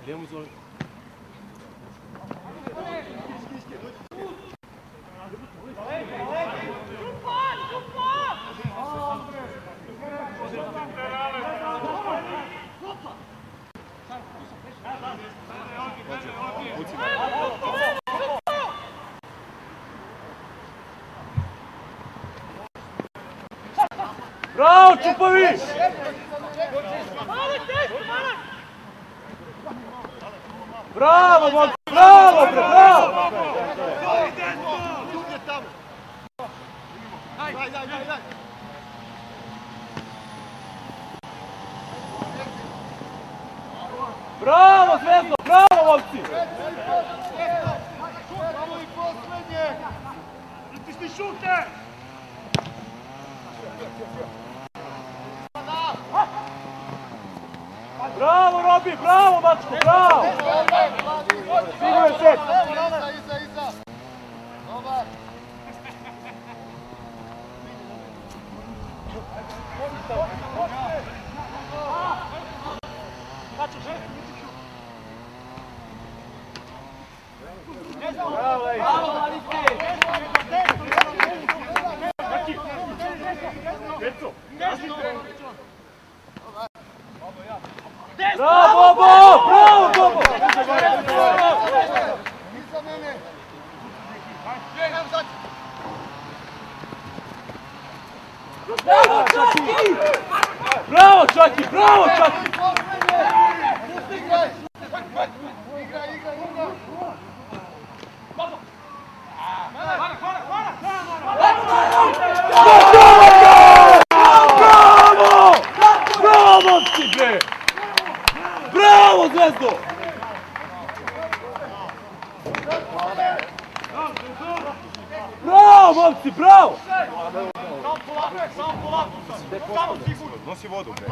Njemu zove. Bravo, Čupović! Bravo, momci, bravo, bravo! Bravo, Zvezdo, bravo, momci! Pritisni šute! Bravo, Robi, bravo, mačko, bravo! Stigo je set! Iza! Dobar! Bravo, Lej! Bravo, Bobo! Bravo, Bobo! Iza mene! Bravo, Čaki! Bravo, Čaki! Bravo, Čaki! Igraj! Bravo! Bravo, momci, bre! Bravo, Zvezdo! Bravo, momci, bravo! Samo polako! Nosi vodu, bre.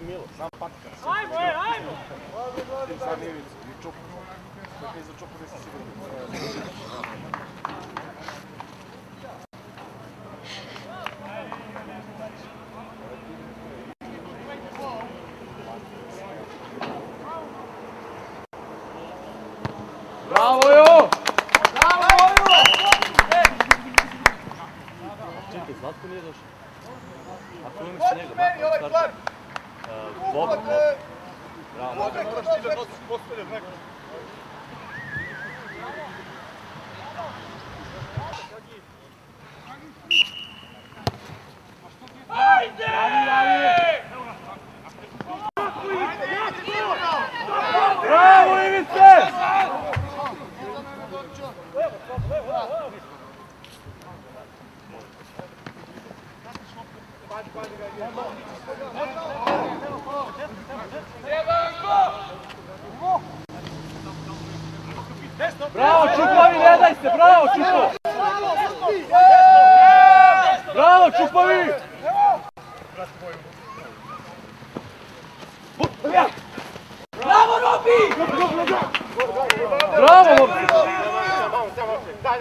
Milo, sam patika. Ajmo! Sam Ivicu i Čupu. Kaj za Čupu nisi sigurno. Bravo, Jo! Čekaj, Zlatko nije došao. Ako imaš njega, Bobo. Bravo. Moraš ti da nosiš postavljen neko. Bravo, Ivice! Bravo, Čupovi, ne daj se! Bravo, Čupo! Bravo, Čupovi! Bravo, Robi! Bravo, momci! Daj!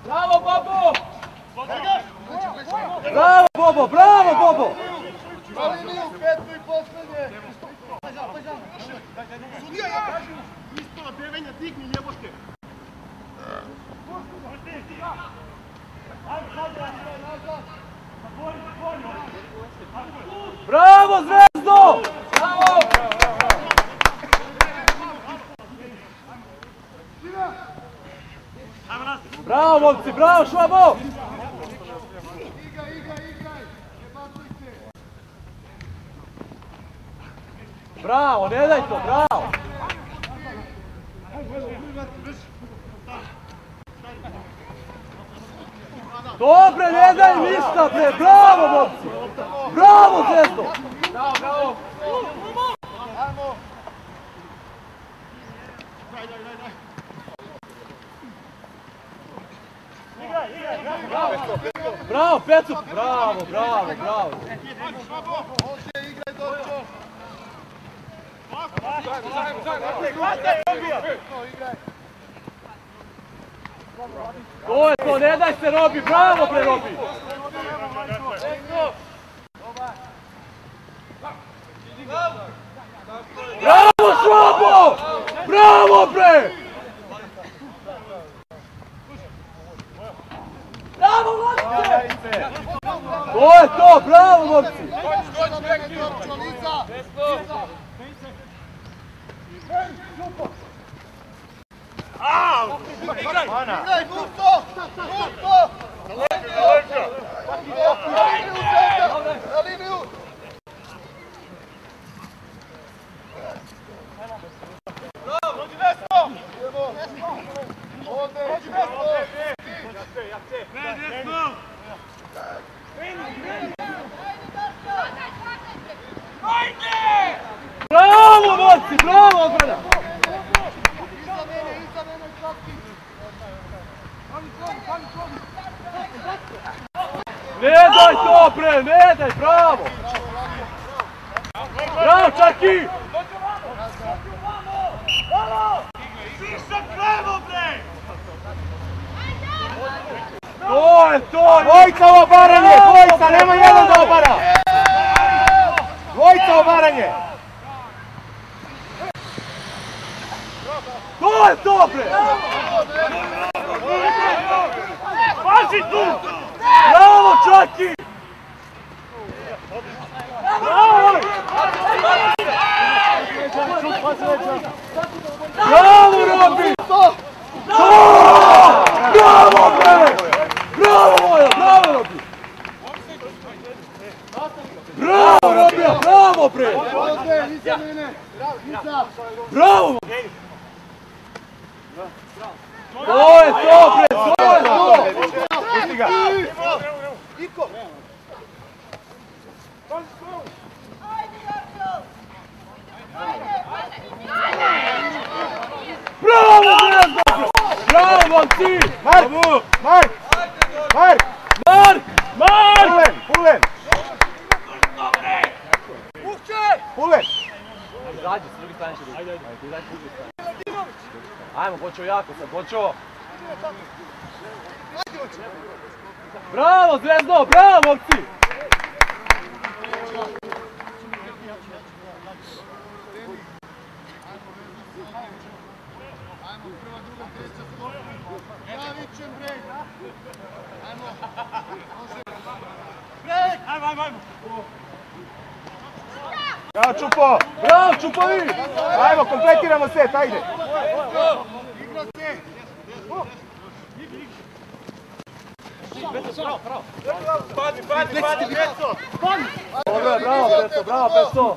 Bravo, Bobo! Bravo, Bobo! Bravo, Bobo! Na liniju, petu i posljednje! Sudija, ja kažem! Isto na Bevenja, digni jebote! Bravo, Zvezdo! Bravo! Bravo, momci, bravo, Švabo! Igraj! Ne bacuj se! Bravo, ne daj to, bravo! Dobre, ne daj ništa, bre, bravo, momci! Bravo, Zvezdo! Bravo! Ajmo! Daj! Bravo, Pecu! Bravo, bravo, bravo! Može, igraj dobro! To je to, ne daj se Robi, bravo pre Robi! Bravo Švabo! Bravo bre! Bravo momci! To je to, bravo momci! Igraj, Gusto! Gusto! Na liniju! Dođi desno! Ovdje! Dođi desno! Bravo momci, bravo obrana! Iza mene, kratki! Ne daj to bre, ne daj, bravo! Bravo Čaki! To je to! Dvojica u obaranje, dvojica, nema jedan da obara! Dvojica u obaranje! To je to bre! Pazi tu! Bravo Čaki! Bravo! Bravo Robi! Bravo bre! Bravo moja, bravo Robi! Bravo Robija, bravo bre! Ovdje, iza mene! Iza! Bravo! To je to bre, to je to! Pusti ga! Iko! Bravo Zvezda! Bravo momci! Mark! Mark! Mark! Mark! Mark! Pulen! Pulen! Izađi, s druge strane će biti. Ajde, izađi s druge strane. Ajmo, Bočo jako sad, Bočo! Bravo Zvezdo, bravo momci! Ajmo, prva, druga, treća, skoro. Ja vičem breg. Ajmo. Breg! Ajmo. Bravo Čupo! Bravo Čupovi! Ajmo, kompletiramo set, ajde! Igra se! Dobro je, bravo Peco, bravo Peco!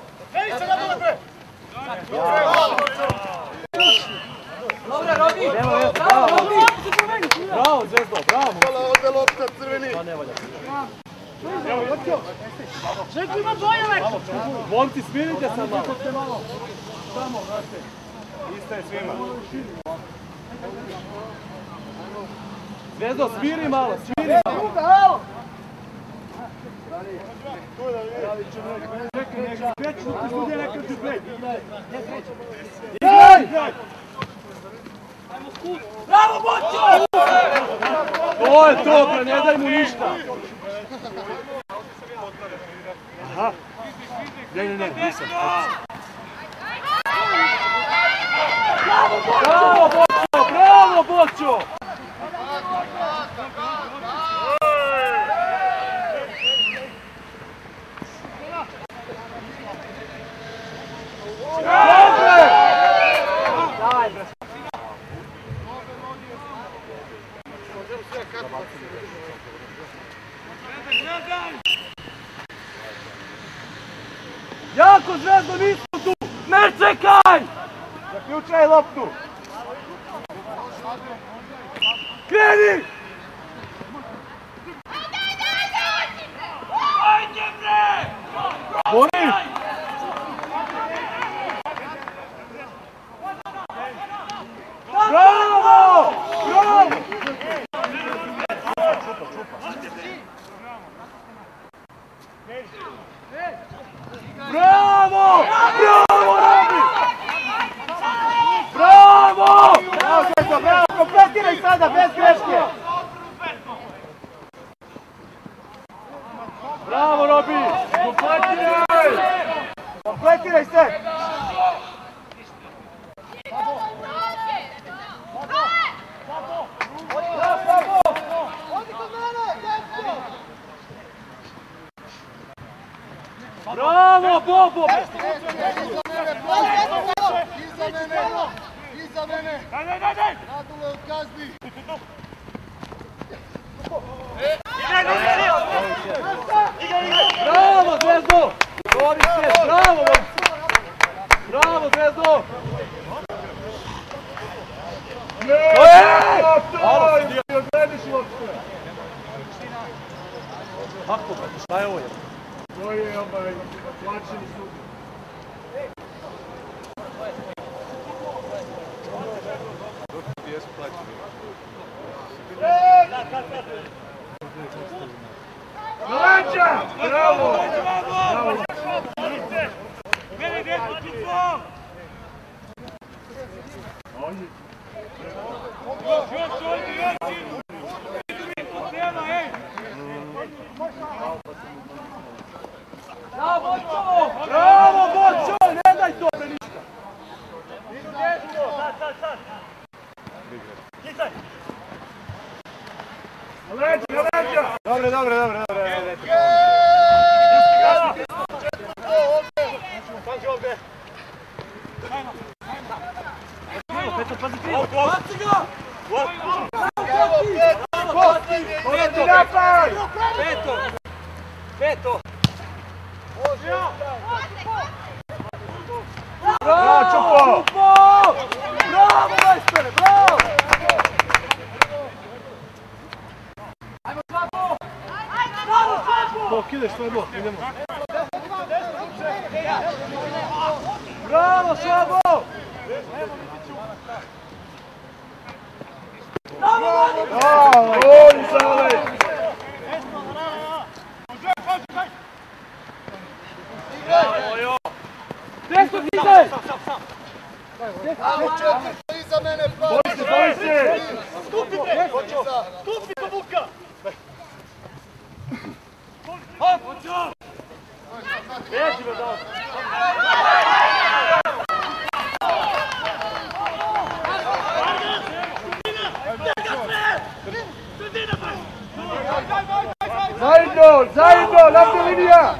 Dobro Robi! Bravo Robi! Bravo Zvezdo, bravo! Hvala, ovdje lopta, crveni! Pa ne valja. Momci, smirite se malo. Isto je svima. Zvezdo, smiri malo, smiri malo. Bravo, Bočo! To je to, bre, ne daj mu ništa. Aha. Ne, nisam. Bravo, Bočo! Bravo, Bočo! Daj, bre. Jako Zvezdo, nismo tu! Ne čekaj! Zaključaj loptu! Kreni! Bori! Bravo! Bravo! Bravo! Bravo, Robi! Bravo! Bravo, Zvezdo, bravo! Kompletiraj sada, bez greške! Bravo, Robi! Kompletiraj! Kompletiraj se! Bravo, Bobo! Iza mene! Radule od kazni! Bravo, Zvezdo! Govori se, bravo! Bravo, Zvezdo! Kako, šta je ovo? To je plaćeni sud. Gdje jesu plaćeni? Leđa! Bravo! Bravo! Mene djeto, čupo! Još ovdje, Bravo, Bočo! Ne daj to pre ništa! Leđa! Dobre, dobre, dobre. Pazi ovdje! Peto, pazi krivo! Pazi ga! Peto! Napad! Peto! Bravo, Čupo! Bravo, majstore, bravo! Bok, ideš svoj bok, idemo. Bravo, Šabo! Bravo! Oni sale! Desno, Hidaj! Alo, četiri iza mene! Boji se! Stupite! Stupite, Vuka! Hop! Beži me dao! Zajedno, naprijed linija!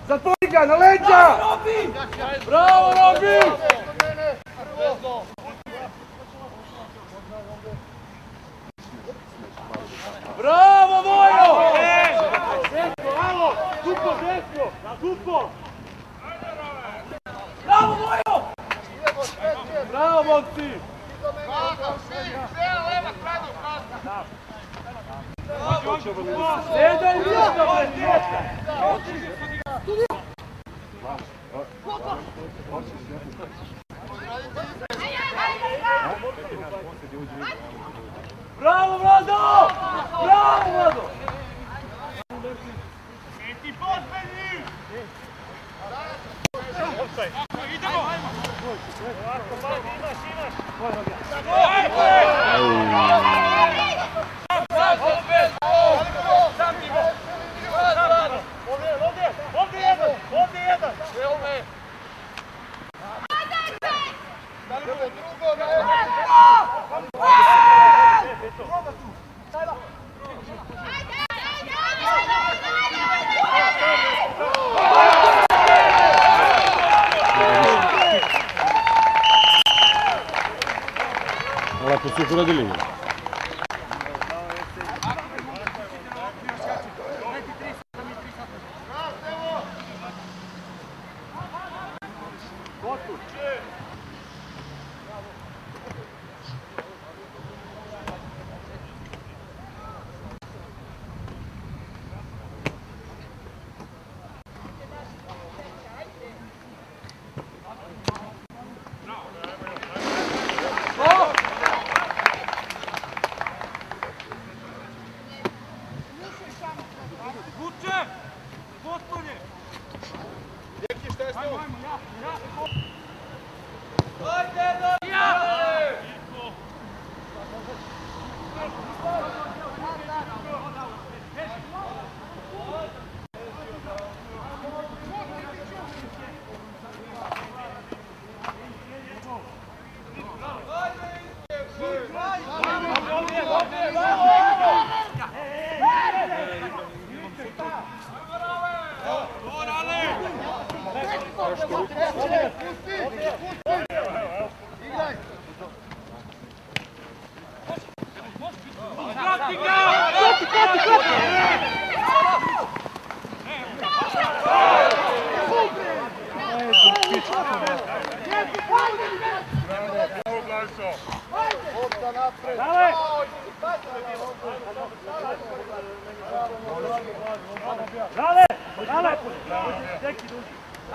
Zatvori ga, na leđa! Bravo, Robi! Bravo, Vojo! Bravo! Tupo, desno! Tupo! Bravo, Vojo! Bravo, momci! Ne daj ništa, bre, ništa! Bravo, Vlado! Bravo, Vlado! Ti pozbeni! Idemo! Ovako, malo imaš! Ovdje jedan! Lepo su ih uradili.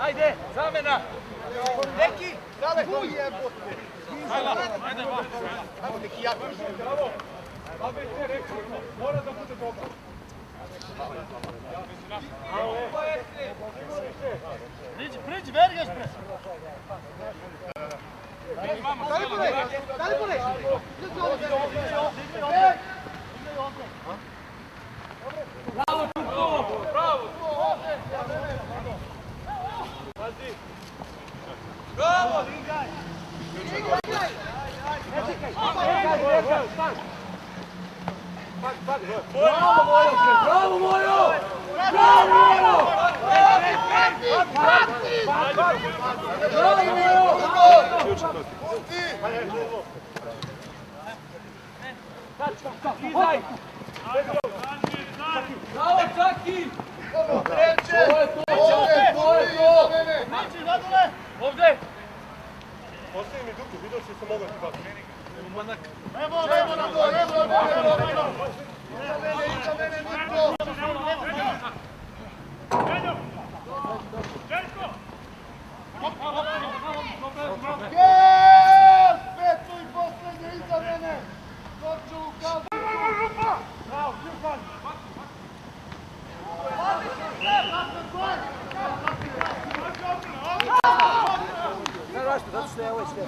Ajde, zamena! Neki! Tu jebote! Ajmo neki jako. Mora da bude dobro. Priđi, Vergaš pre! Dali pole! Dali pole! Bravo, Čuko! Bravo! Bravo! Bravo, Mojo! Bravo, Mojo! Bravo, Mojo! Izaj! Bravo, Čaki! Treće! Ovdje! Ostavi mi duku, vidio si se mogao ti bati. Evo na to, evo! Iza mene, Niko! Gel! Petu i posljednje iza mene! Doću u kazu! Bravo, Stefan! Zato što je ovo sve.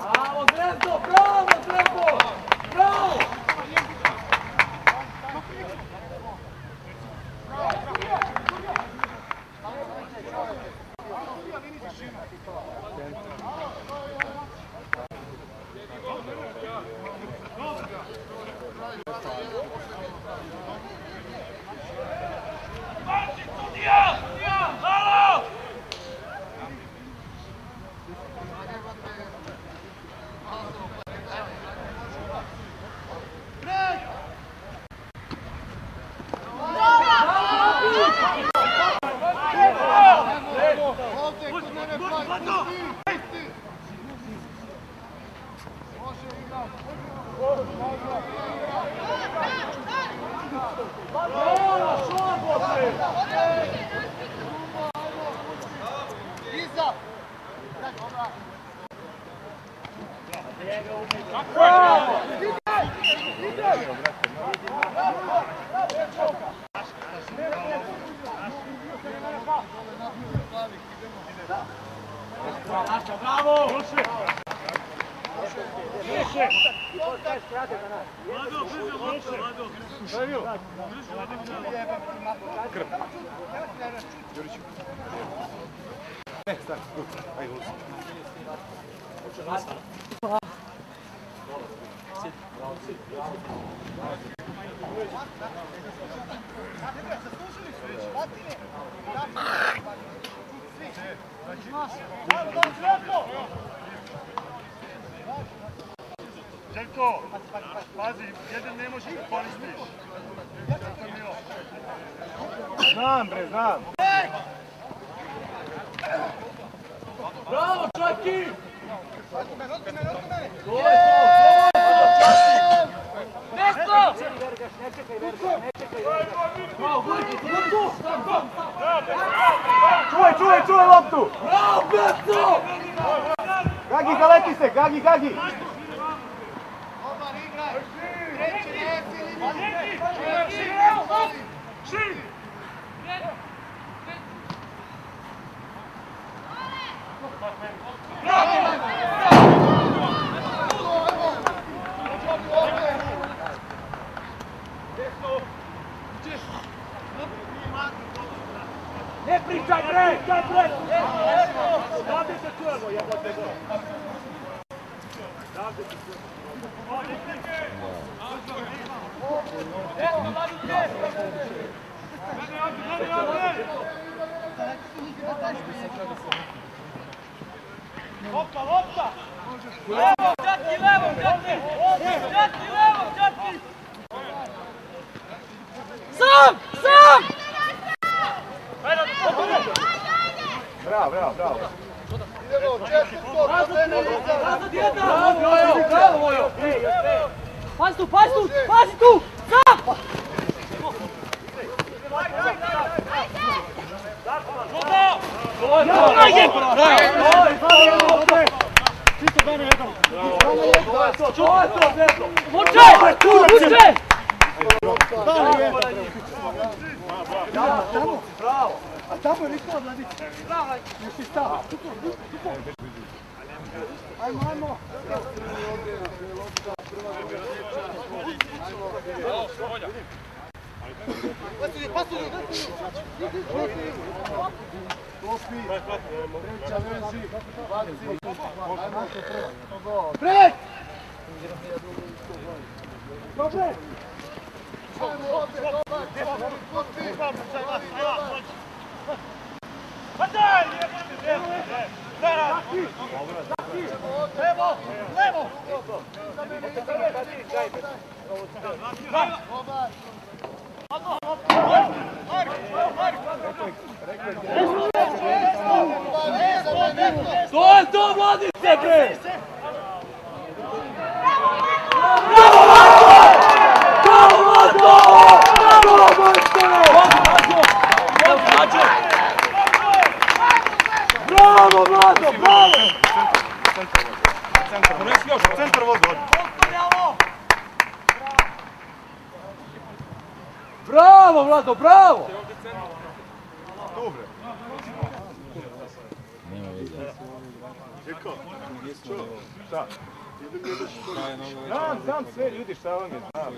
Bravo, Zrezdo! Bravo, Zrezdo! Bravo! Ovdje kod mene plaj, pusti! Može igrati! Iza! Bravo! Više! Šta je bilo? Krp. Đurić. Ne, stani. Ajde, ulici. Željko, pazi, jedan ne može koristiš. Znam bre, znam. Bravo, Čaki! Mesto! Čuvaj loptu! Bravo, Mesto! Gagi, zaleti se, Gagi! Dobar igraj! Treći nesi! Ne pričaj, bre! Davde se čujemo, jebote go! Davde se čujemo. Eto, ladite! Lopta! Levo, Čaki! Sam! Bravo. Idemo, četiri skok! Bravo, Vojo! Pazi tu! Sam! A tamo je Nikola Mladić. Bravo, nisi stao. Ajmo. Pred! Dobre! Levo! To je to, mladice, bre! Bravo, Mlađo! Centar vodu. Bravo, Vlado, bravo! Dobre. Nema veze. Šta? Znam sve ljudi šta vam je, znam.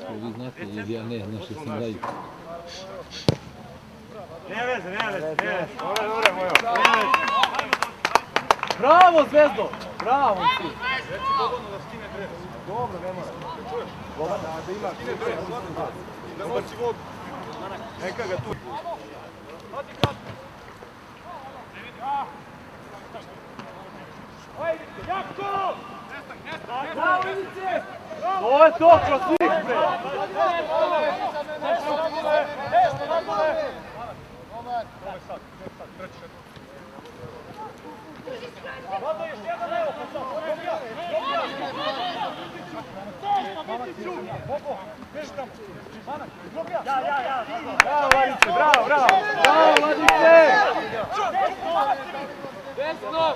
Vi znate, ili ja ne, nešto sam raditi. Nema veze. Dobre, mojo. Bravo, Zvezdo! Bravo si! Dobro, ne mora. Da ima skine dres. Da moći vodu. Neka ga tu. To je to, kroz njih, bre! Bravo, Vladice, bravo! Bravo, Vladice! Desno!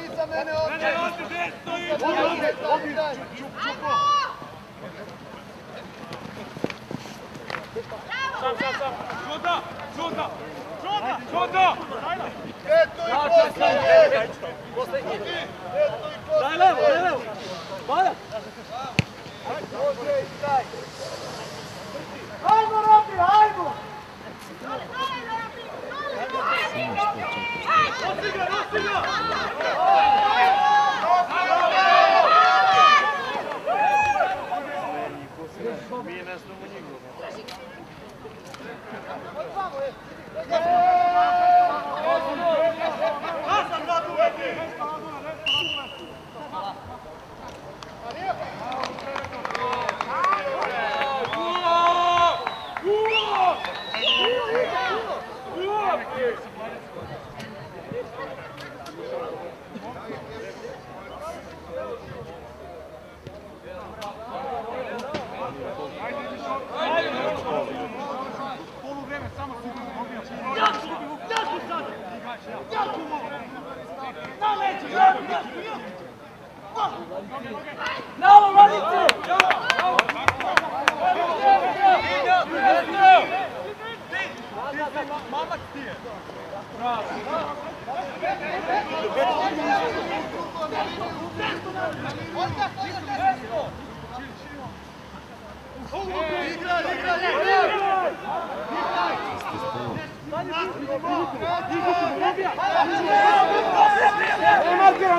Iza mene ovdje! Daj levo, daj levo! Bada! Ajmo, Robi, ajmo! Mi ne znamo njegov. Bravo, Malice! Mamak ti je!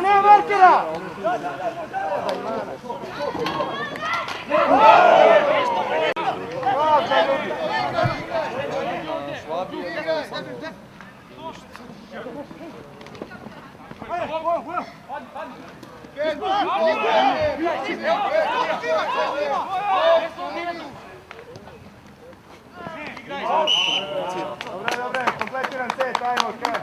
Ne markera! Dobre, kompletiran set, ajmo, kaj.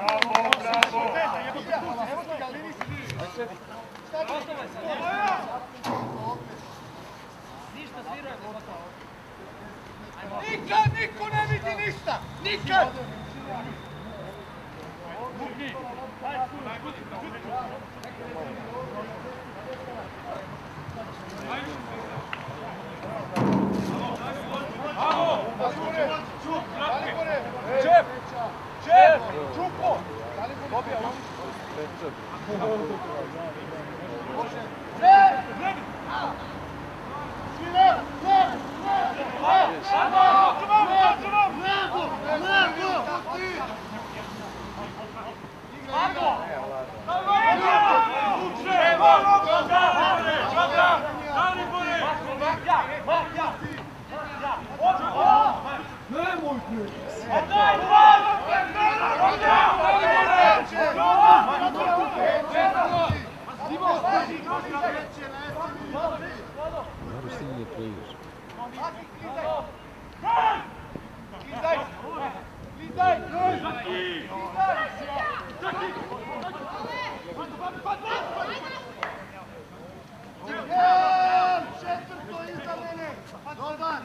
Nikad niko ne vidi ništa! Nikad! Čep! Čep! Čupo! Moraš ti nije previš. Četvrto iza mene! Dobar!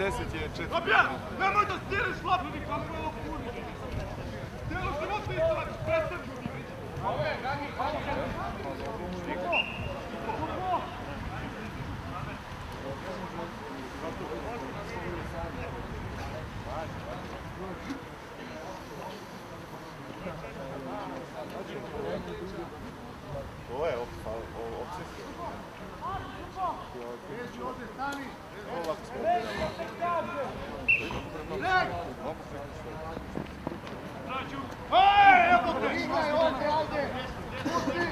Deset je četiri. Fabija, nemoj da stiriš loptu, kako je ovo kurno. Cijelo život mi isto predstavlju. Ovo je opcijski. Ovdje stani! Ovako smo Igraj ovdje, ovdje! Pusti!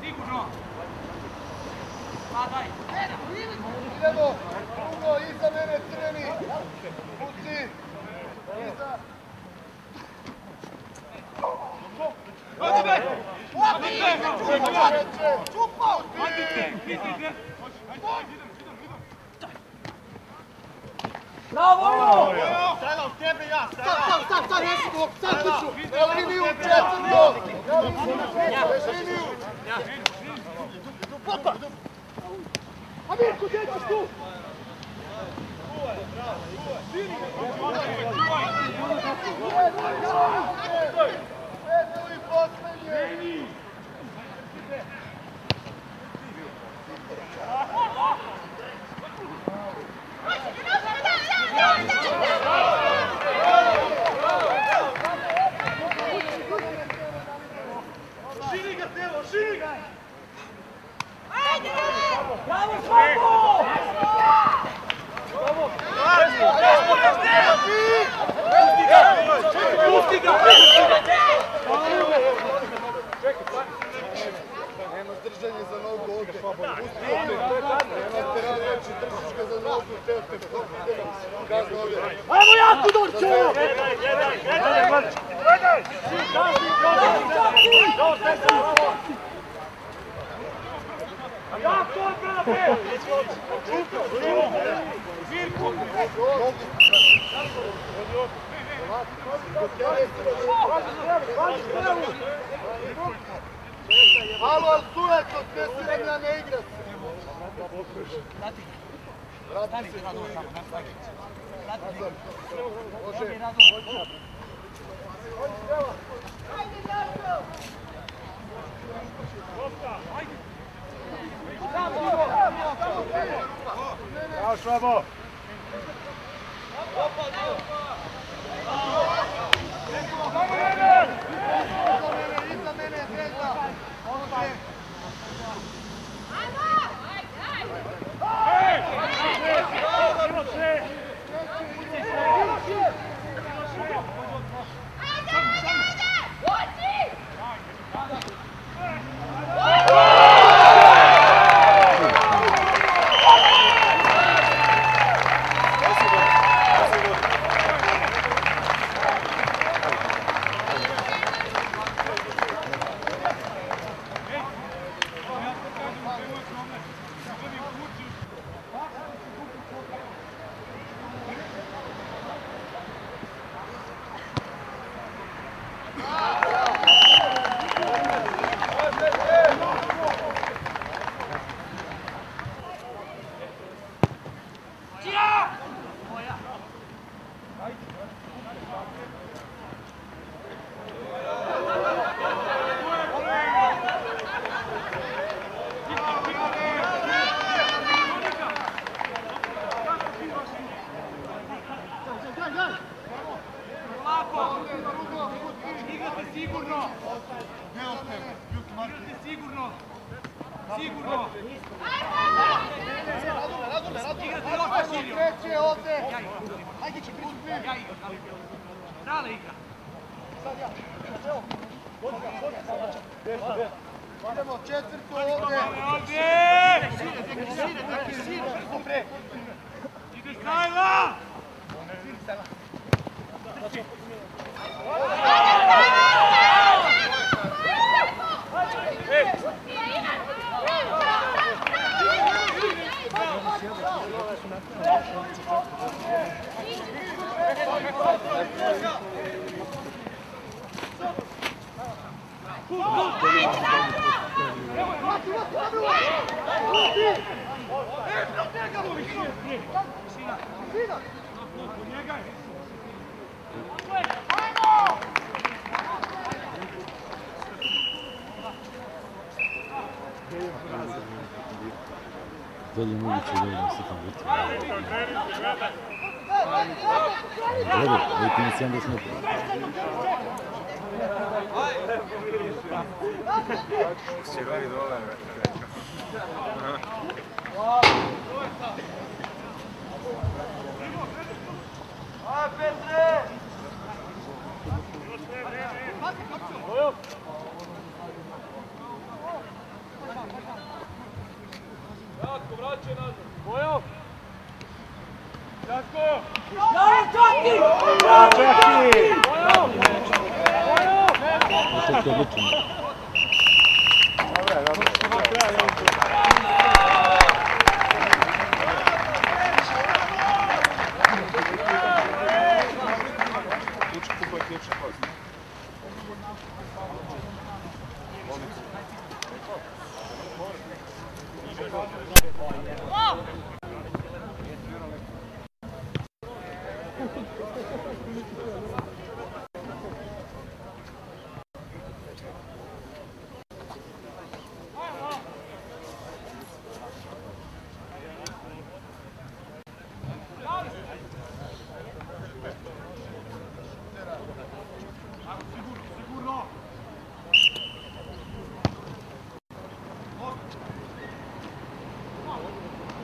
Sigurno! Pa daj! Idemo! Drugo, iza mene crveni! Bravo! Stajla u tebe ja, stajla! Sad, jesi go, sad kuću! Evo liniju, četvrto! Veš liniju! Popa! A Mirko, gdje ćeš tu? Pedeli poslednje! Širi ga, Stevo, širi ga! Bravo, Švabo! Pusti ga! Nemaš držanje za nogu ovdje. Nemate rad reći, držiš ga za nogu, teo te kazno ovdje. Ajmo jako, Dorčo! Jako odbrane! Mirko! Malo, ali sujetno, te si vremena ne igra se. Vrati se tu igra. Može. Bravo, Švabo! Iza mene, Zvezda! Može! Treće ovdje! Hajde će pristupi! Dale igra! Sad ja! Idemo četvrto ovdje! Ovdje! Šire! Ide Sajla! Da li je moguće da imam se tam vrti? Gledaj, dajte mi 70 metara. Sirovi dolar. Aj, Petre! Jatko, vraćaj nazad! Bojo! Jatko! Bravo, Čaki! Bravo, Čaki! Bojo! Bojo! Što je odlično?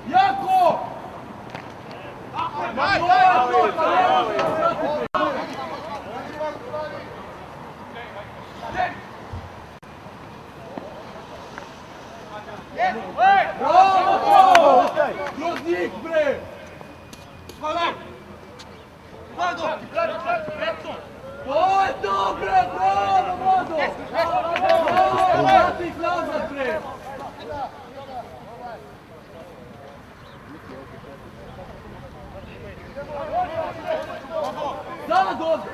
Jako! Bravo! Kroz njih, bre! To je to, bre! Bravo, Vlado! Bravo, vrati ih nazad, bre! Sad ovdje!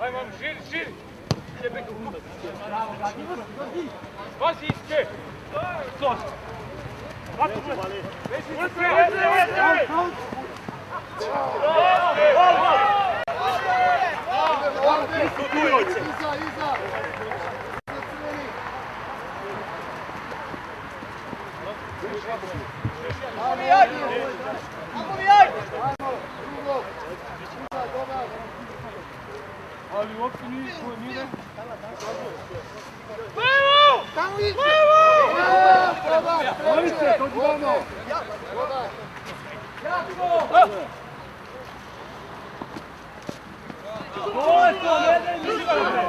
Aj, mam, širi, širi! Bravo, Gagi! Spasi iske! Sos! Ali uopće nije... Tamo iđe! Malice, to dvano! To je to, ne daj ništa, bre!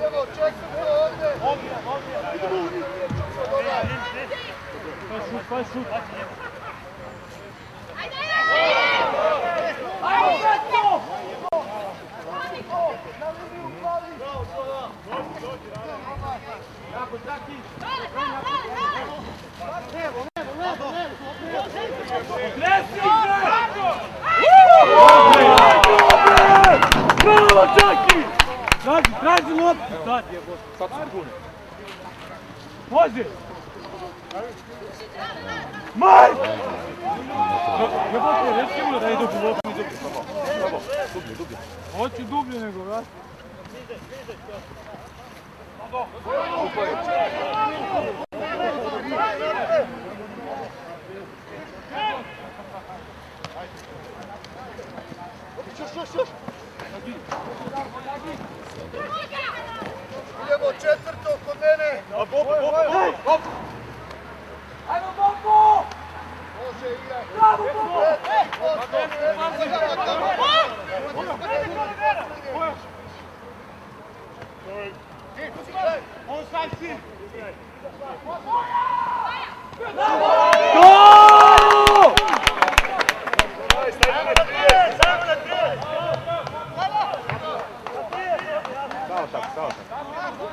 Evo, čekaj ovdje! Pa šut! Ajmo, Petko! Jako, Traki! Otresi, bre! Bravo, Traki! Traži loptu! Sad je, sad su pune. Može! Maj! Jebote, reci mu da ide u loptu i dublje. Hoću dublje nego, vrat. Idemo četvrto kod mene! Ajmo, Bobo! Može igrati! Bravo, Bobo! On sam si! Gol!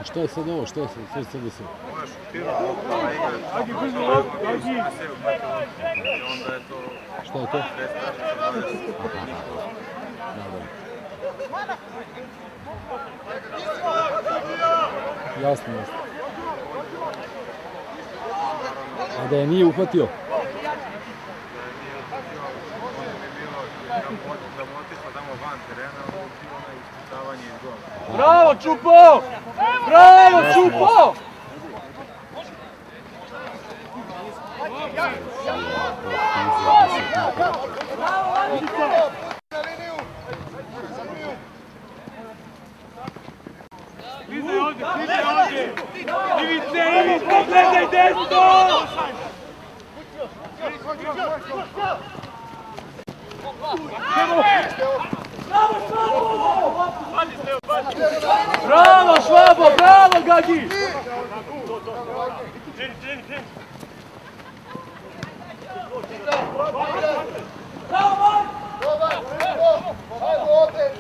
Što je sad ovo? Što je sad desilo? Agi, brzo loptu, Agi! Što je to? Jasno, jasno. A da je nije uhvatio? Bravo, Čupo! Bravo, Čupo! Klizaj ovdje, klizaj ovdje! Ivice, gledaj desno! Bravo, Švabo, bravo, Gagi! Bravo, Mark! Dobar, ajmo ovdje!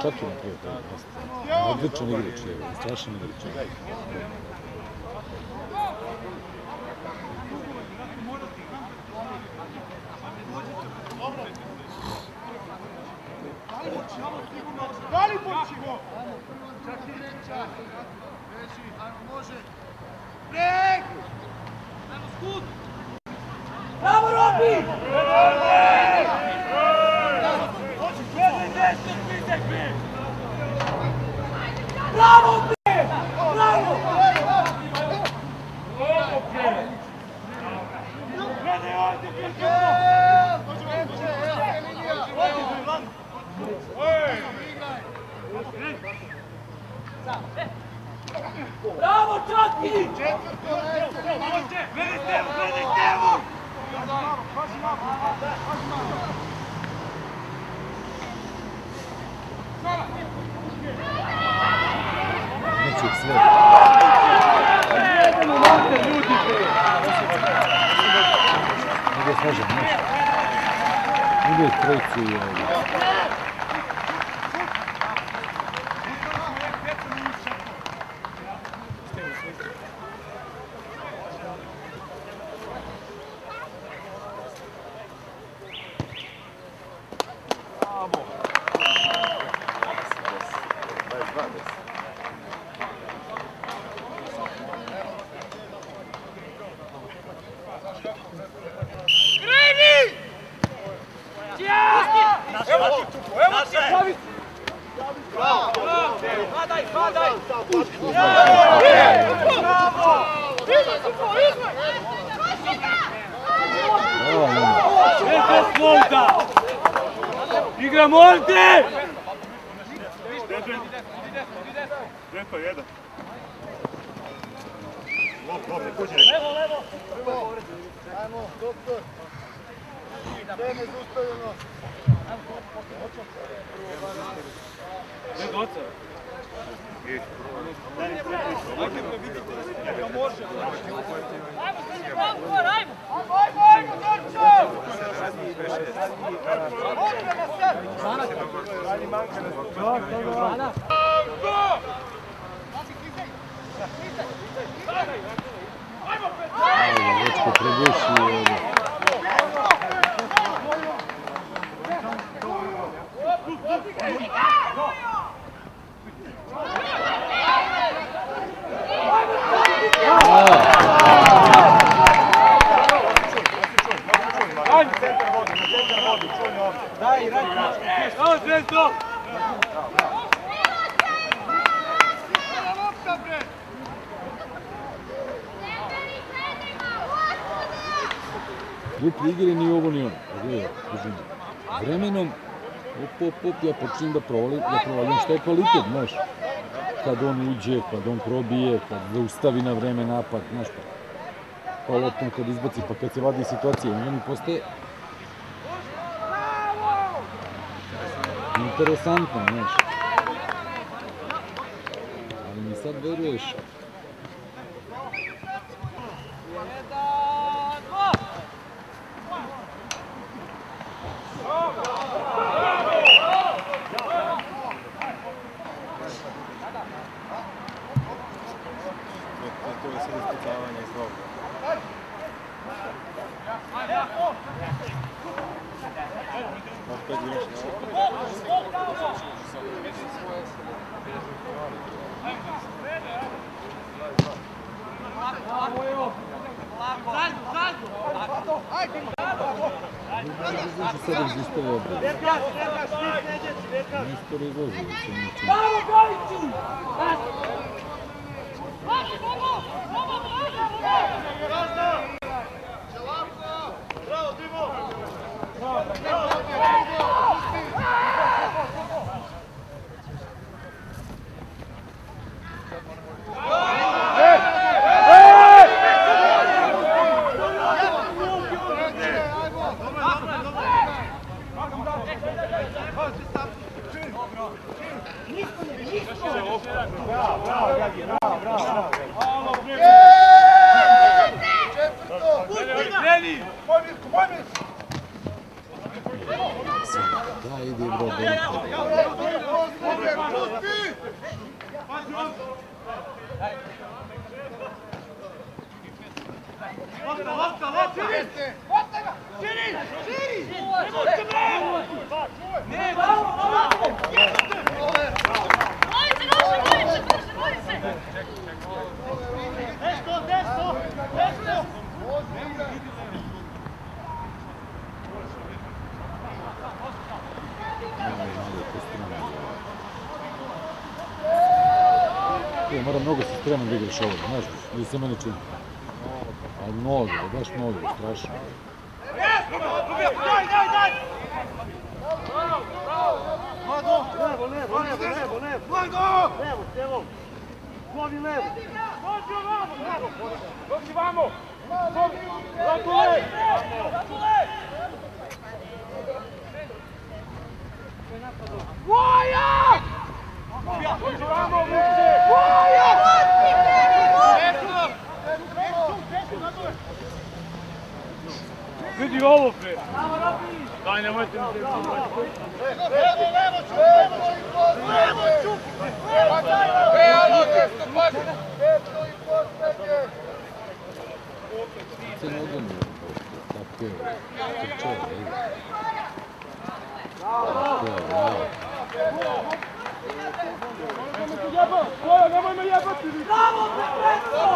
čak i napravio taj gost. Odličan igrač je, strašan igrač. Da li počimo? Može. Brek! Bravo, Robi! Bravo, Bre! Bravo! Bravo, Čaki! Neće ih sve. Mogu je slažem, znaš. Mogu je trojicu i ovdje. Igra Monte! Lepo, jedan. Ajmo, doktor. Vreme zaustavljeno. Večko prebuši ovdje. Daj, radi! Evo, Zvezdo! Grup igre ni ovo ni ono. Vremenom, ja počinjem da provalim što je kvalitet, znaš. Kad on uđe, kad on probije, kad zaustavi na vreme napad, znaš pa. Pa loptom kad izbaci, pa kad se vadi situacija, onda mi postaje interesantno, znaš. Ali mi sad veruješ. To je sad ispucavanje iz roga. Opet još. Sad egzistuje ovdje. Nestor izlazi, se ničem. Bravo, Gajiću! Bravo, Dimo! Da, ide bro, borite. Mora mnogo se spreman da igraš ovo, znaš, ili se meni čini. Ali mnogo, baš mnogo, strašno. Vidi ovo pre! Daj, nemojte mi se... Se ne odem, tako je, trčao, ej. Tako je, bravo. Nemoj me jebati! Bravo, Petro!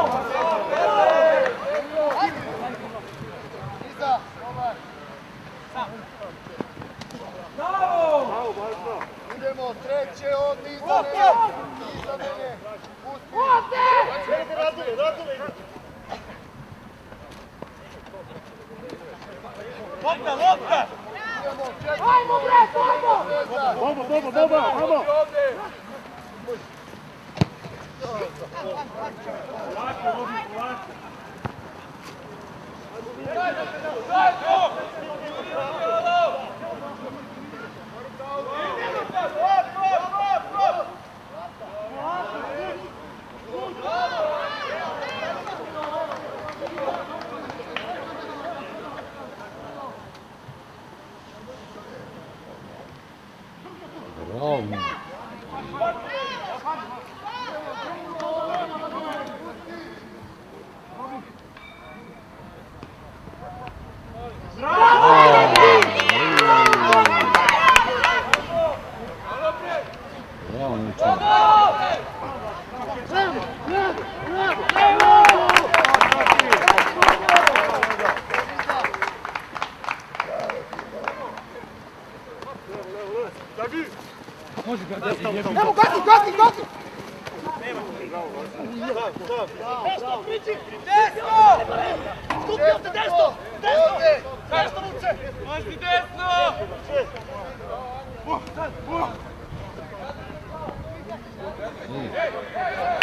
Bravo! Idemo, treće od iza mene. Pusti! Radule! Lopta! Ajmo, bre, ajmo! Bobo! Bravo. Evo, gati!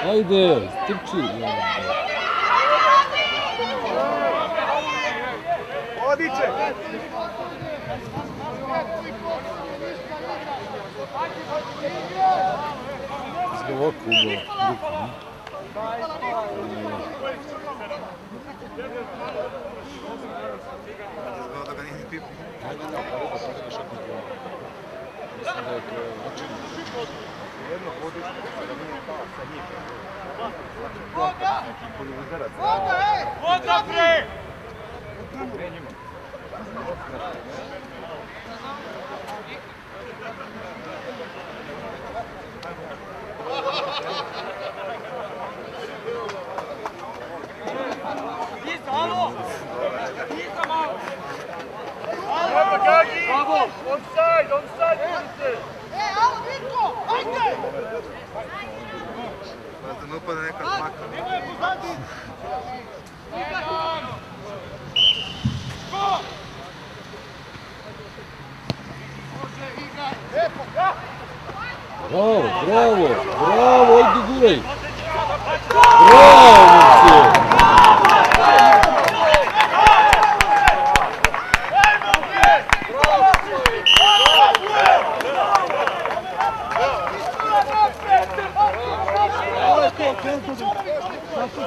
Ajde, strči. Odiće! Ovako ubao ruku, ne? Ajde, da, pa ruka sada nešto kontrola. Mislim da je to načinno. Jedno podište, da nije pao sa njim. Neki polivozerac. Voda, bre! Pre njima. Bravo! Onside, vidite! Alo, Vitko, ajde! Da ne upada neka zmaka. Nemoj pozadi! Bravo, ajde guraj! Bravo,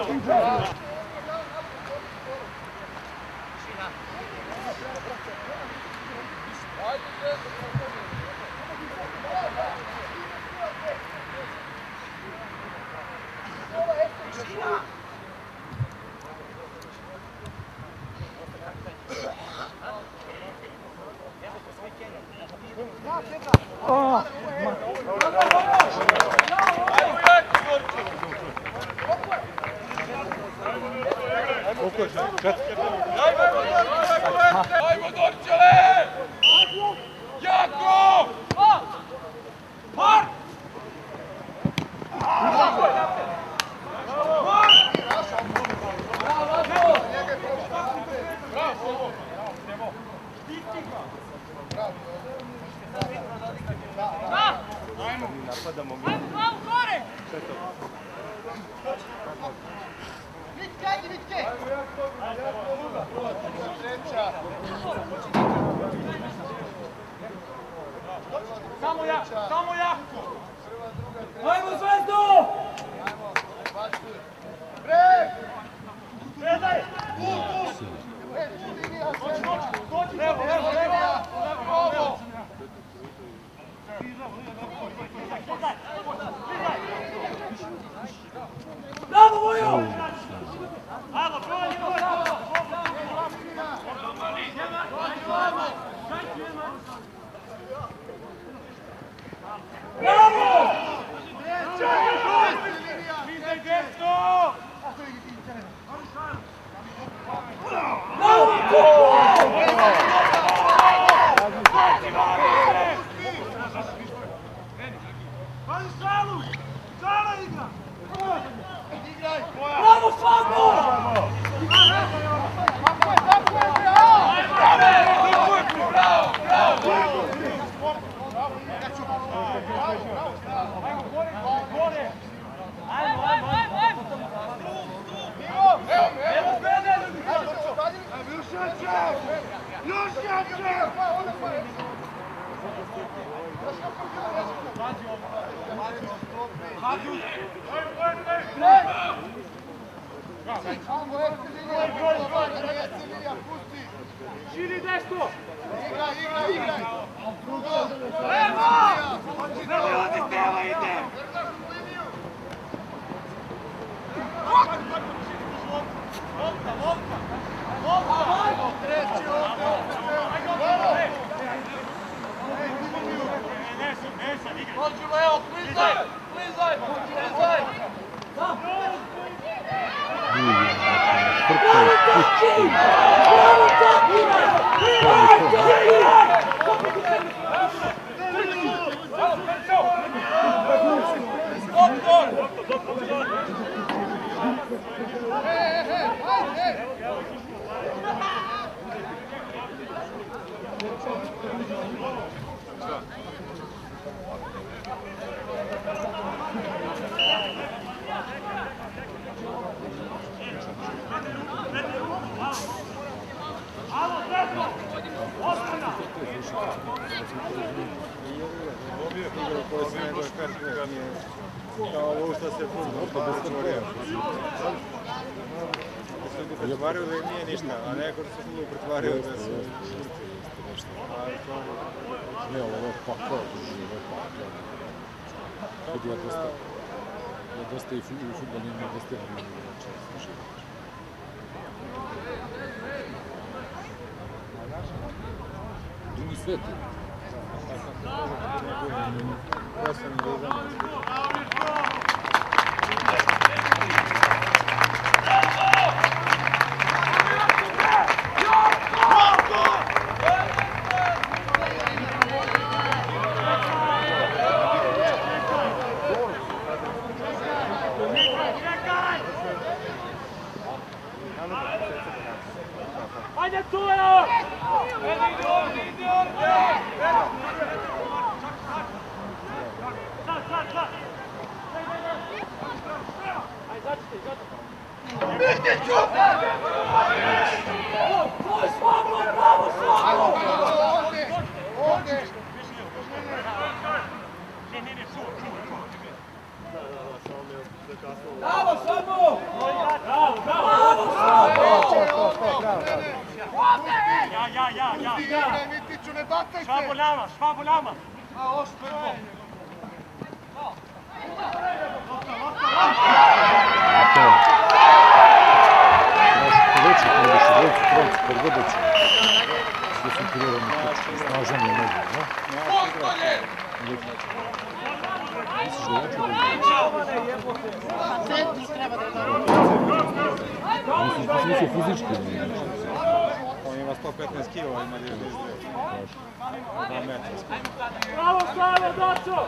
momci! Ajmo Dorčele! Jako! Mark! Samo ja! Samo ja! Ajmo Zvezdu! Predaj! Bravo Vojo! Bravo! Vidaj gesto! Pazi šalu! Šala igra! Bravo Slavko! Još jače! Širi desno! Igraj! Levo! Od tela ide! Dođi Leo, klizaj! Bravo Taki! Bravo Kao ovo što se fudbal pretvorio. Pretvario da im nije ništa, a neko što se fudbal pretvario da su... Ne, ovo je pakao, ovo je pakao. Kad ja dosta i u fudbal nije investiran na igrača. Drugi svet. Ajde Tuleo! Ide ovdje! Sad! Ajde, začite! Mistiću! Tvoj Slavko, bravo Slavko! Ovdje! Bravo Slavko! Bravo Slavko! Ja! Mitiću, ne baci! bacaj se! Švabo nama, švabo nama! A, oštro je centru treba Nisu fizički. On ima 115 kilo, ima 92. Bravo, Slavo, Dačo!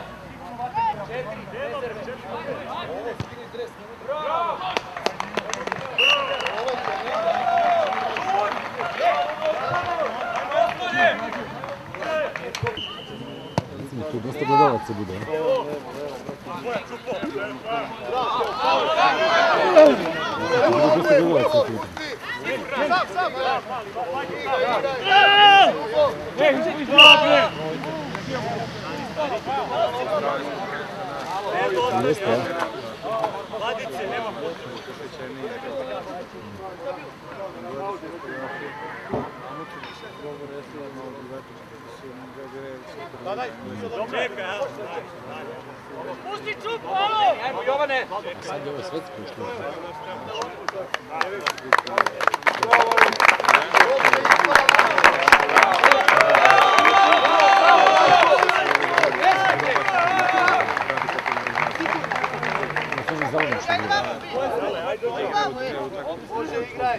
Tu dosta gledalaca bude. Dosta gledalaca tu. Sam! Jeste, a? Vladice, nema čekaj, pusti čup, alo! Ajmo, Jovane! Sad je ovo svetsko što je. Može, igraj!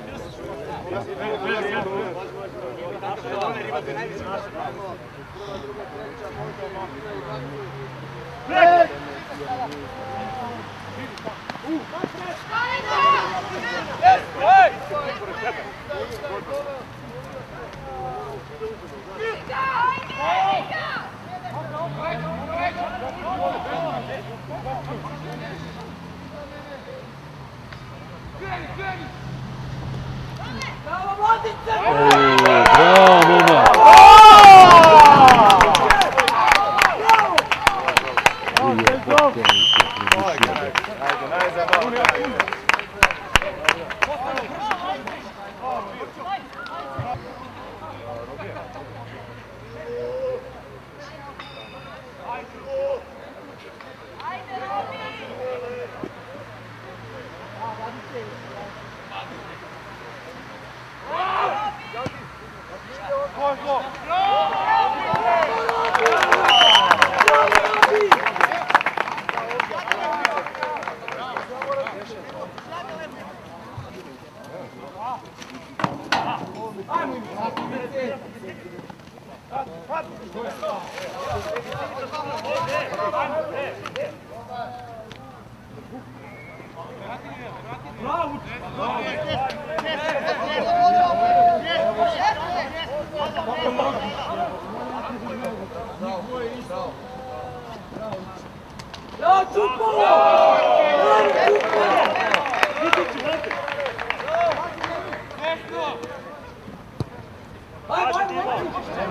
Bravo, momak!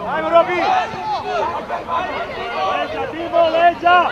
Ajmo, Robi! Leđa, Timo, leđa!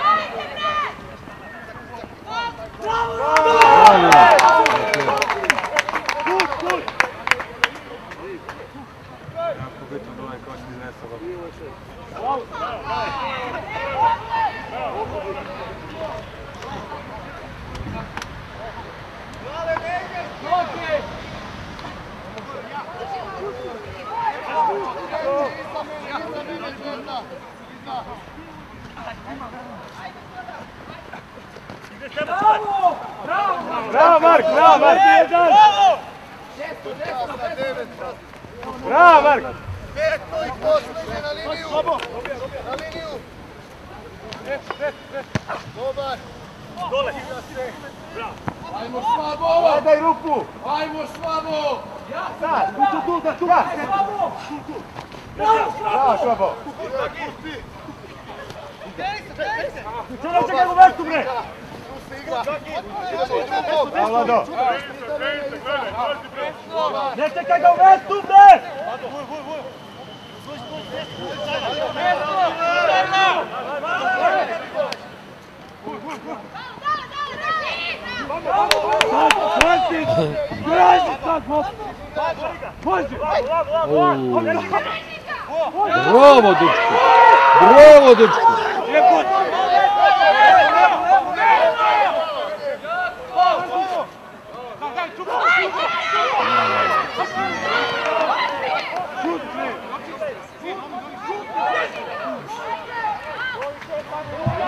Bravo, Mark! Bravo, Mark! Bravo, Mark! Petno i posljednje na liniju! Na liniju! Dobar! Dole! Ajmo Švabo! Daj ruku! Ajmo Švabo! Sad! Tu! Bravo, Švabo! Čekaj go vestu, bre! Bravo, Vlado! Ne čekaj ga u vestu, bre! Bravo, dečko! Bravo, dečko!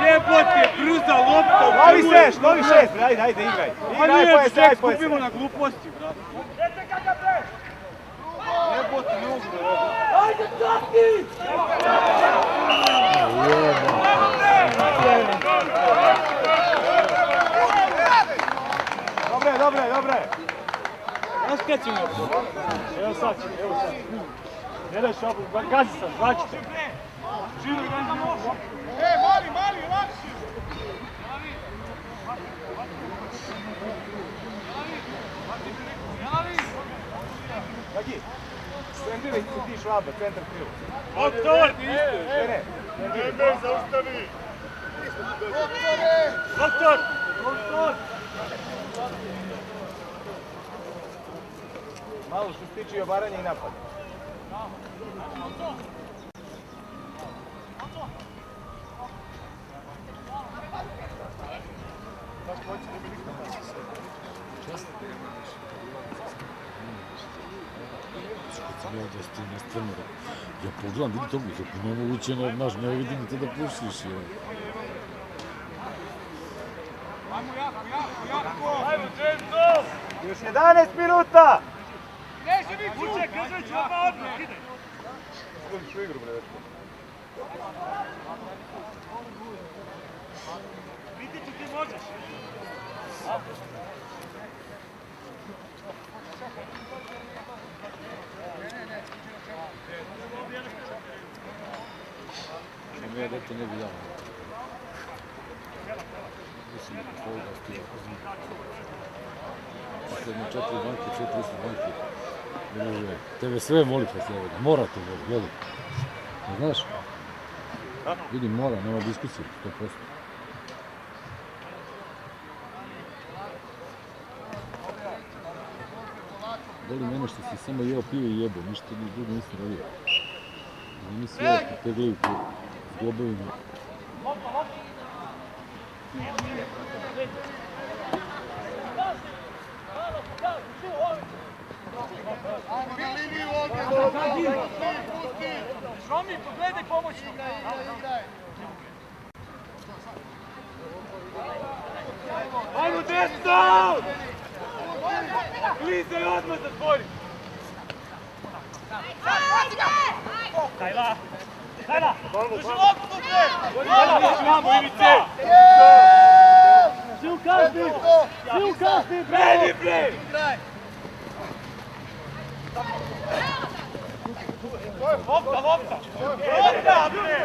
Jebote, brza lopta! Novi šest, ajde, igraj. A nije, ček, skupimo na gluposti, brate. Jebote, ne mogu da radim. Ajde, Taki! Dobre. Znaš kada ćemo? Evo sad. Ne daš obu, gazi sam, zvačite. Živo gazi može. Mali, lakši! Kaki, centriraj se ti Švaba, centar krivo. Doktor! Ne, zaustavi! Doktor! malo što se tiče i obaranja i napada. Ja pogledam, vidim to, nemoguće, ne vidim te da pušiš. Ajmo, Džemco! Još 11 minuta! Neće biti uče, Kržeć, odmah, idej! Skudiš u igru, bre, dečko. Vitiću, ti možeš! Ja dete ne bi dao. Mislim da postoji da stila pozivno. Poslednje 4 banke, 4 su banke. Tebe sve voli posle ovoga, mora te voli, voli. Ne znaš? Vidim, mora, nema diskusije, 100%. Voli mene što si samo jeo pivo i jebo, ništa drugo nisam radio. Oni svi ovo poteglaju po zglobovima. Ajmo na liniju ovdje! Pusti! Šomi, pogledaj pomoćno! Igraj! Ajmo, desno! Klizaj odmah zatvori! Kajla! Drži loptu, bre! Imamo, Ivice! Svi u kazni! Meni, bre! Lopta! Lopta, bre!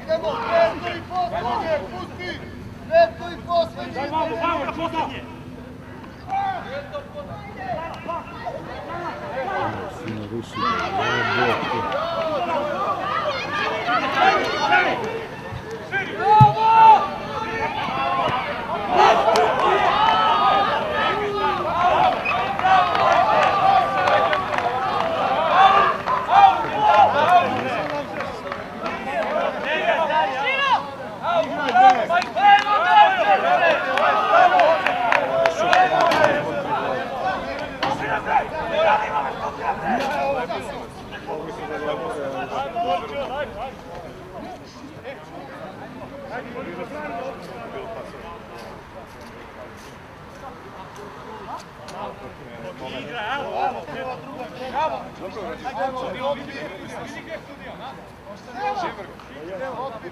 Idemo, Petko i poslednje, pusti! Petko i poslednje! Vamo, posljednje! Svi narušili, ovo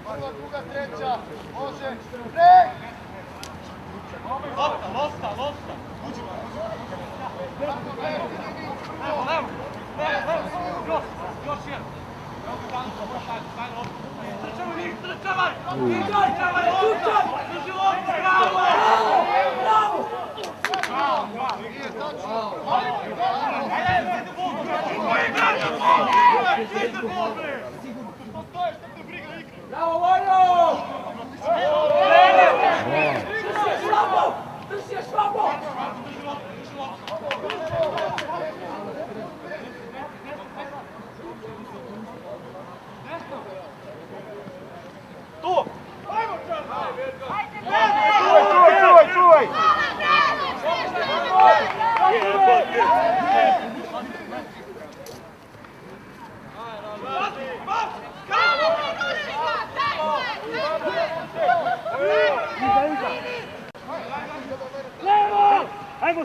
Prva, druga, treća, može, brek! Lopta! Još jedan! Trčavaj! Drži loptu! Bravo! Nije tačno! Bravo, Vojno! Drži je švabo!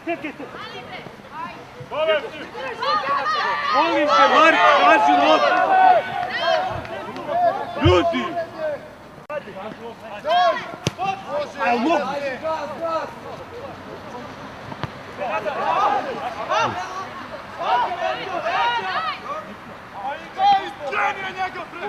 Molim te, Mark, traži loptu! Ljudi! Ajde, mogu! Trenio njega, bre!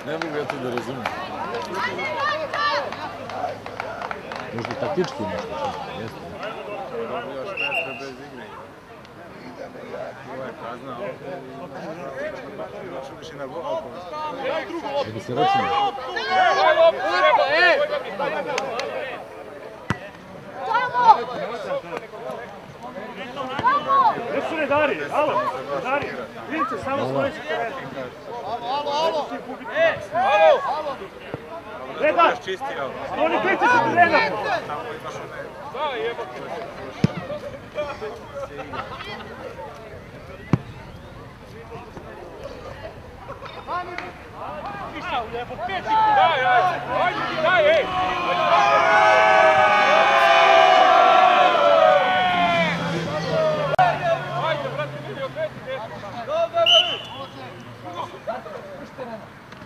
Ne mogu ja to da razumijem. Možda taktički nešto što jeste. Dobro još metra bez igre. Ovo je kazna. Došao biš i na gol. Da bi se računao. Gdje su redari? Alo, redari. Vidite, samo svojeći teren. Redar! Oni pritisak redar! Da, jebate. Ništa, lijepo, peti! Daj, ajde, daj, ej!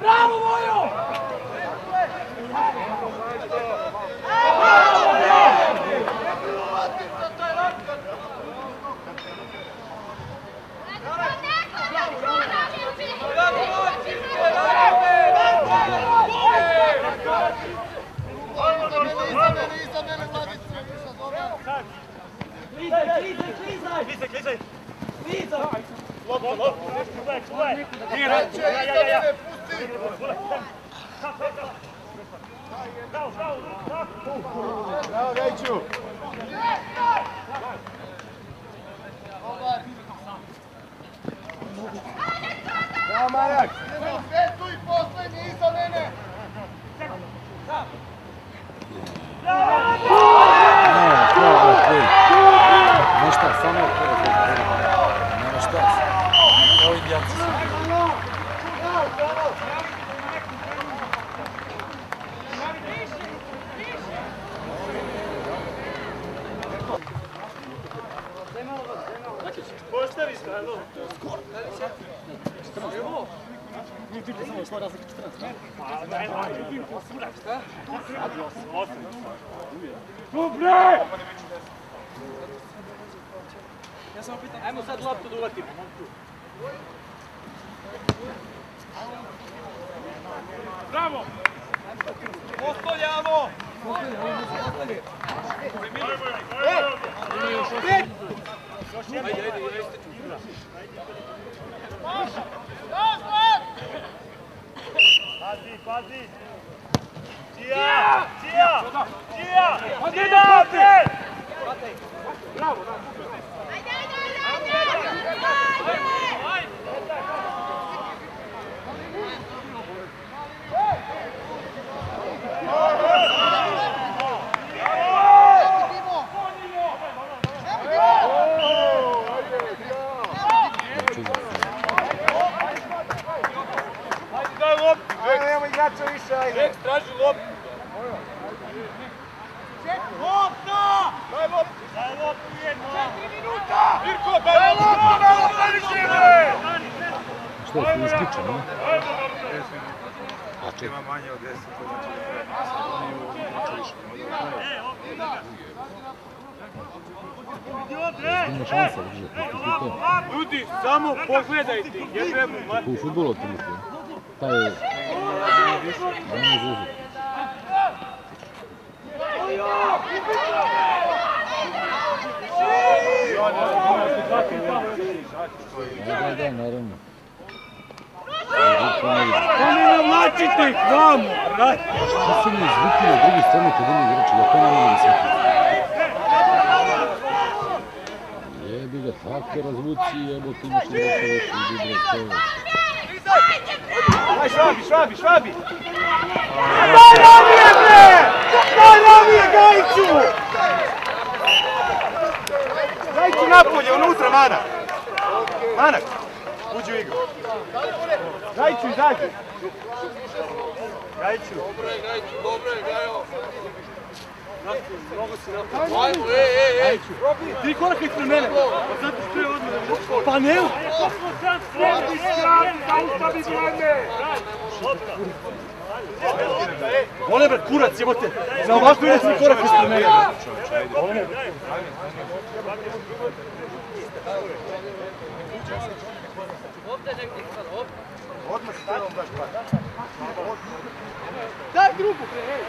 Bravo, Vojo! Klizaj! Bravo, Gajču! Bravo, Marak! Tu i poslednji iza mene! Nema šta, samo nema šta. Ovo indijanci su. Postavi se, ajmo. Nije ti samo svoj razlik 14. Dobre! Ja samo pitam, ajmo sad loptu da uletimo. Bravo! Postavljamo! Pazi! Cija! Bravo! Rex, traži loptu! Lopta! Daj loptu jedno! 4 minuta! Mirko, daj loptu! Što je tu ističe, ne? A ima manje od 10, to znači da treba. Ima šansa držati. Ljudi, samo pogledajte! U futbolu otprilike. Taj je... Da ne izlazi. Da, naravno. Oni navlačite ih vamo! Što se mi izvuki na drugu stranu kad oni igrači, da to ne mogu da shvatim. Jebi ga, tako razvuci, jebo ti imaš igrača više, idi bre, to je... Daj Švabi, Švabi! Daj novije, bre! Daj novije, Gajiću! Gajiću napolje, unutra, Manak! Manak, uđi u igru. Gajiću, izađi! Gajiću! Dobro je, Gajo! Tri koraka ispred mene! Pa ne! Vole bre, kurac jebote! Za ovako ide 3 koraka ispred mene! Odmah se trebamo daš par. Daj drugu bre, ej!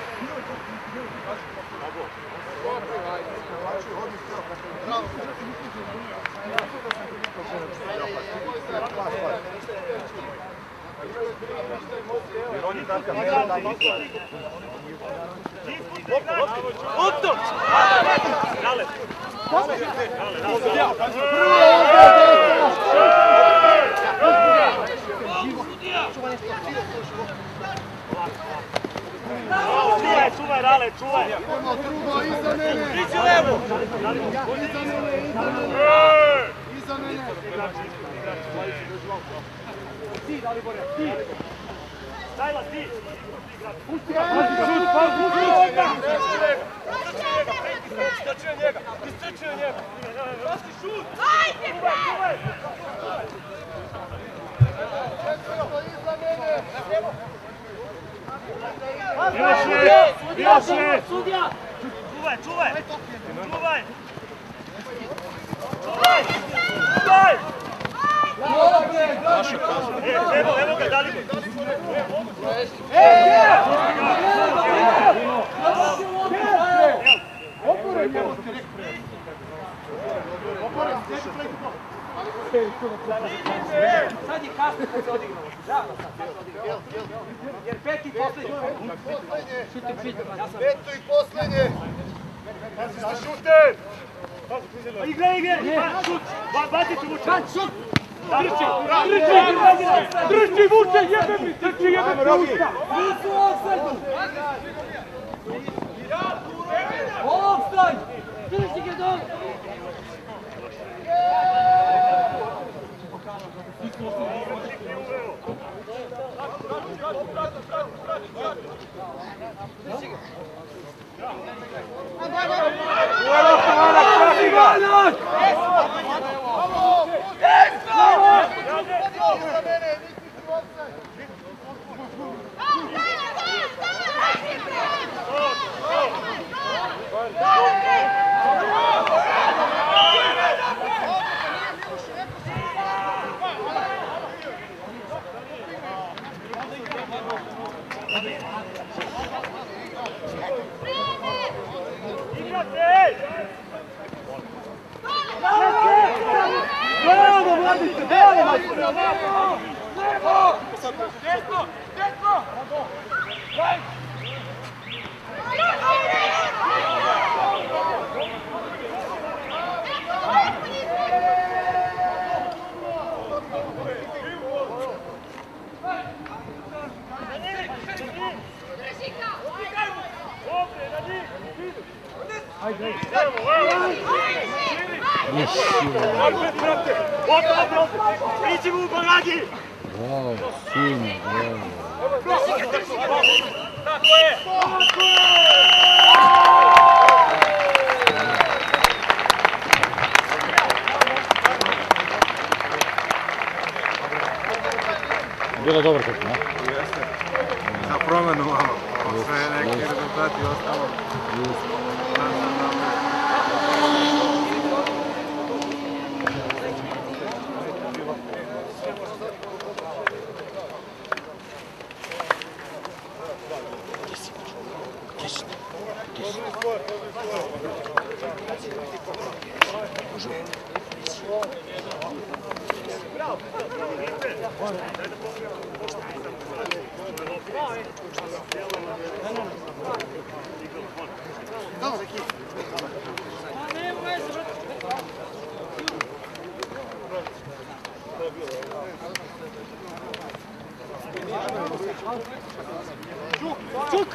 Jer on je takav, ne da isto. Opto! Dale! Čuvaj, Rale, čuvaj! Drugo, iza mene! Iđi levo! Iza mene! Ti, Dalibore, ti! Sajla, ti! Pusti ga! Istrči njega! Istrči njega! Prosti šut! Ajde, bre! Iza mene! Bijaše! Sudija! Čuvaj, čuvaj! Čuvaj! Čuvaj! Čuvaj! Evo ga, Dalibor! Sad je kasno kad se odigrao. Žavno sad. Jer peti i posljednji. Peto i posljednje! Šuter! Igraj! Šut! Bacite Vuče! Šut! Trči Vuče! Jebe mi! Trči jebe mi! Nisu u offside-u! Offside! Trči ga dole! Bravo, mladice! Bravo, majstore! Levo! Desno! Desno! Ići mu u balagi! Bravo, sino, bravo. Tako je! Bilo je dobro kako, ne? Jeste. Za promenu malo. Sve neki rezultati ostalo. Čuk!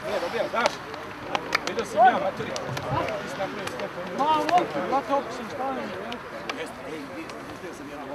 Ne, dobijam, daš. Vidio sam ja, materi. Malo, znate opisim šta ne. Vidio sam jedan